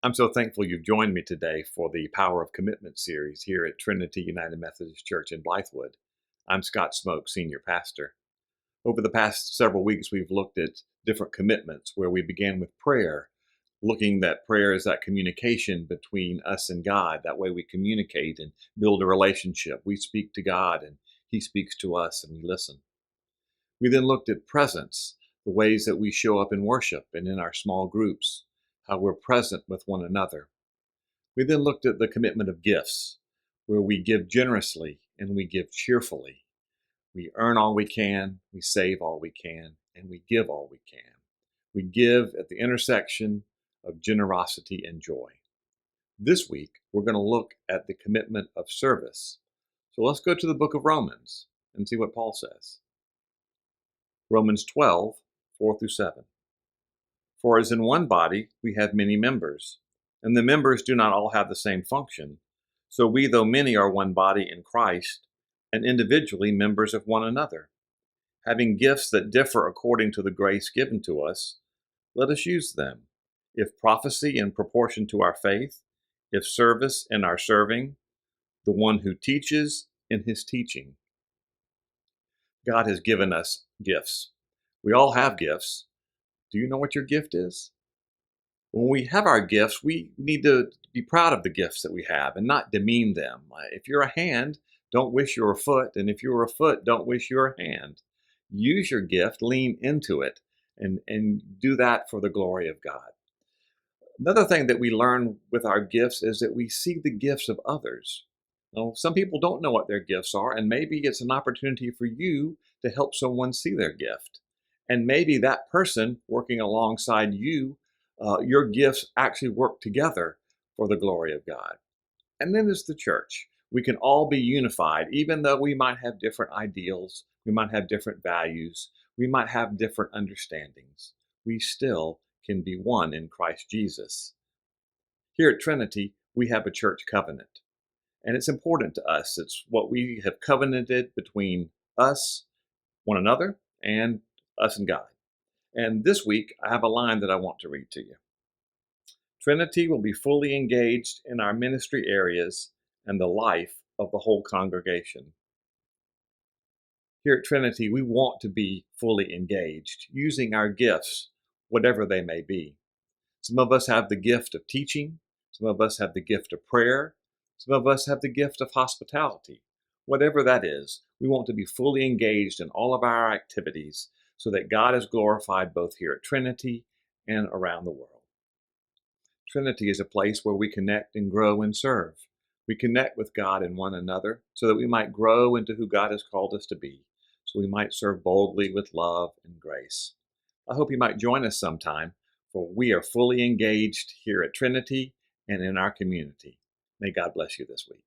I'm so thankful you've joined me today for the Power of Commitment series here at Trinity United Methodist Church in Blythewood. I'm Scott Smoke, Senior Pastor. Over the past several weeks, we've looked at different commitments where we began with prayer, looking that prayer is that communication between us and God. That way we communicate and build a relationship. We speak to God and He speaks to us and we listen. We then looked at presence, the ways that we show up in worship and in our small groups, how we're present with one another. We then looked at the commitment of gifts, where we give generously and we give cheerfully. We earn all we can, we save all we can, and we give all we can. We give at the intersection of generosity and joy. This week, we're going to look at the commitment of service. So let's go to the book of Romans and see what Paul says. Romans 12, 4 through 7. For as in one body we have many members, and the members do not all have the same function, so we, though many, are one body in Christ, and individually members of one another. Having gifts that differ according to the grace given to us, let us use them. If prophecy in proportion to our faith, if service in our serving, the one who teaches in his teaching. God has given us gifts. We all have gifts. Do you know what your gift is? When we have our gifts, we need to be proud of the gifts that we have and not demean them. If you're a hand, don't wish you're a foot. And if you're a foot, don't wish you're a hand. Use your gift, lean into it, and do that for the glory of God. Another thing that we learn with our gifts is that we see the gifts of others. Now, some people don't know what their gifts are, and maybe it's an opportunity for you to help someone see their gift. And maybe that person working alongside you, your gifts actually work together for the glory of God. And then there's the church. We can all be unified, even though we might have different ideals, we might have different values, we might have different understandings. We still can be one in Christ Jesus. Here at Trinity, we have a church covenant, and it's important to us. It's what we have covenanted between us, one another, and us and God. And this week, I have a line that I want to read to you. Trinity will be fully engaged in our ministry areas and the life of the whole congregation. Here at Trinity, we want to be fully engaged, using our gifts, whatever they may be. Some of us have the gift of teaching. Some of us have the gift of prayer. Some of us have the gift of hospitality. Whatever that is, we want to be fully engaged in all of our activities so that God is glorified both here at Trinity and around the world. Trinity is a place where we connect and grow and serve. We connect with God and one another so that we might grow into who God has called us to be, so we might serve boldly with love and grace. I hope you might join us sometime, for we are fully engaged here at Trinity and in our community. May God bless you this week.